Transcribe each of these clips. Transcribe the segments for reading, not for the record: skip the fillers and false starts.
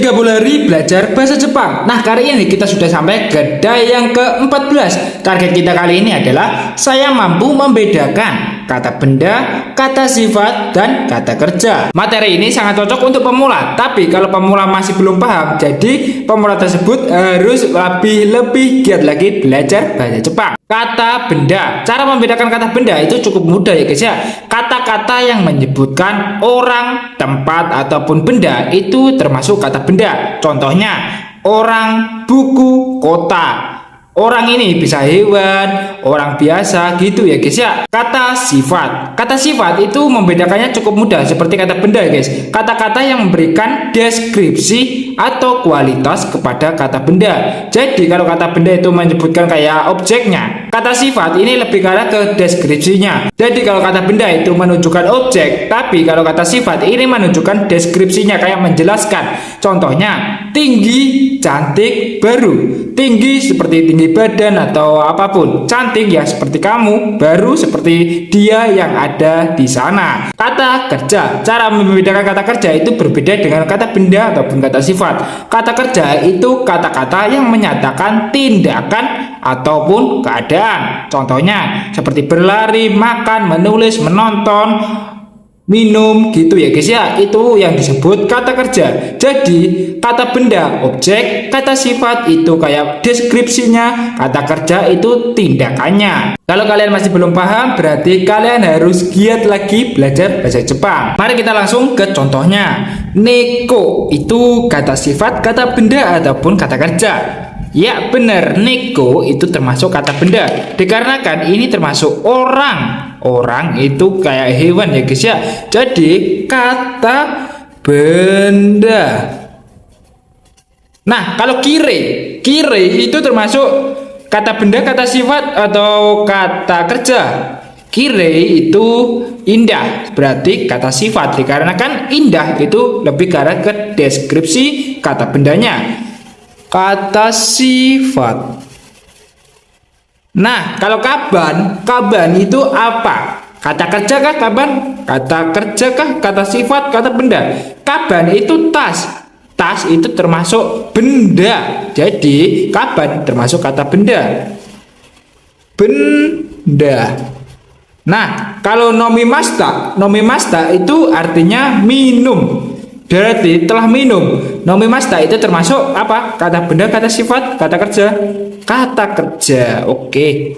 30 hari belajar bahasa Jepang. Nah, kali ini kita sudah sampai ke day yang ke-14. Target kita kali ini adalah saya mampu membedakan kata benda, kata sifat, dan kata kerja. Materi ini sangat cocok untuk pemula, tapi kalau pemula masih belum paham, jadi pemula tersebut harus lebih giat lagi belajar bahasa Jepang. Kata benda, cara membedakan kata benda itu cukup mudah ya guys ya. Kata-kata yang menyebutkan orang, tempat, ataupun benda itu termasuk kata benda. Contohnya orang, buku, kota. Orang ini bisa hewan, orang biasa gitu ya guys ya. Kata sifat itu membedakannya cukup mudah seperti kata benda ya guys. Kata-kata yang memberikan deskripsi atau kualitas kepada kata benda. Jadi kalau kata benda itu menyebutkan kayak objeknya, kata sifat ini lebih ke arah ke deskripsinya. Jadi kalau kata benda itu menunjukkan objek, tapi kalau kata sifat ini menunjukkan deskripsinya, kayak menjelaskan. Contohnya tinggi, cantik, baru. Tinggi seperti tinggi badan atau apapun, cantik ya seperti kamu, baru seperti dia yang ada di sana. Kata kerja, cara membedakan kata kerja itu berbeda dengan kata benda ataupun kata sifat. Kata kerja itu kata-kata yang menyatakan tindakan ataupun keadaan. Contohnya seperti berlari, makan, menulis, menonton, minum gitu ya guys ya. Itu yang disebut kata kerja. Jadi kata benda objek, kata sifat itu kayak deskripsinya, kata kerja itu tindakannya. Kalau kalian masih belum paham, berarti kalian harus giat lagi belajar bahasa Jepang. Mari kita langsung ke contohnya. Neko itu kata sifat, kata benda ataupun kata kerja. Ya benar, neko itu termasuk kata benda, dikarenakan ini termasuk orang. Orang itu kayak hewan ya guys ya. Jadi kata benda. Nah kalau kire itu termasuk kata benda, kata sifat, atau kata kerja. Kire itu indah, berarti kata sifat, dikarenakan indah itu lebih ke arah ke deskripsi kata bendanya. Kata sifat. Nah, kalau kaban itu apa? Kata kerja kah kaban? Kata kerja kah? Kata sifat? Kata benda? Kaban itu tas. Tas itu termasuk benda. Jadi, kaban termasuk kata benda. Benda. Nah, kalau nomimashita itu artinya minum. Berarti telah minum. Nomimashita itu termasuk apa? Kata benda, kata sifat, kata kerja. Kata kerja. Oke.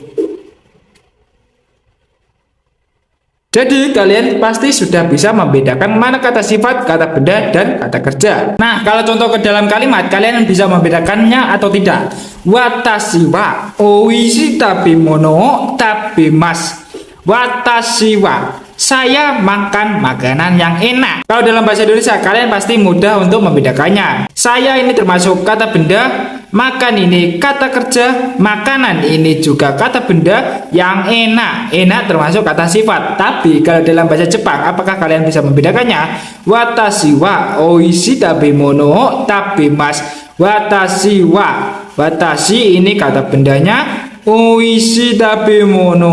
Jadi kalian pasti sudah bisa membedakan mana kata sifat, kata benda, dan kata kerja. Nah, kalau contoh ke dalam kalimat, kalian bisa membedakannya atau tidak. Watashi wa oishi tabemono tabemas. Watashi wa, saya makan makanan yang enak. Kalau dalam bahasa Indonesia kalian pasti mudah untuk membedakannya. Saya ini termasuk kata benda, makan ini kata kerja, makanan ini juga kata benda, yang enak. Enak termasuk kata sifat. Tapi kalau dalam bahasa Jepang, apakah kalian bisa membedakannya? Watashi wa oishi tabemono tabemas. Watashi wa, watashi ini kata bendanya, oishi tabemono,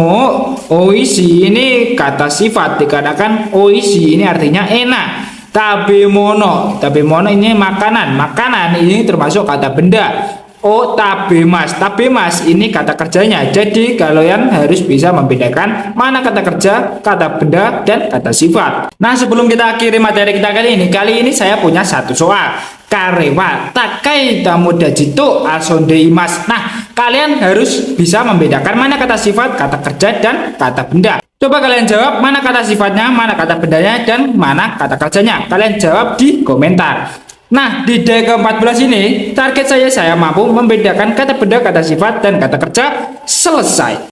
oishi ini kata sifat, dikarenakan oishi ini artinya enak. Tabemono ini makanan. Makanan ini termasuk kata benda. Oh, tabemas ini kata kerjanya. Jadi kalian harus bisa membedakan mana kata kerja, kata benda, dan kata sifat. Nah, sebelum kita akhiri materi kita kali ini saya punya satu soal. Karewa takai tamodachi to asondeimasu. Nah, kalian harus bisa membedakan mana kata sifat, kata kerja, dan kata benda. Coba kalian jawab mana kata sifatnya, mana kata bendanya, dan mana kata kerjanya. Kalian jawab di komentar. Nah, di day ke-14 ini, target saya mampu membedakan kata benda, kata sifat, dan kata kerja. Selesai.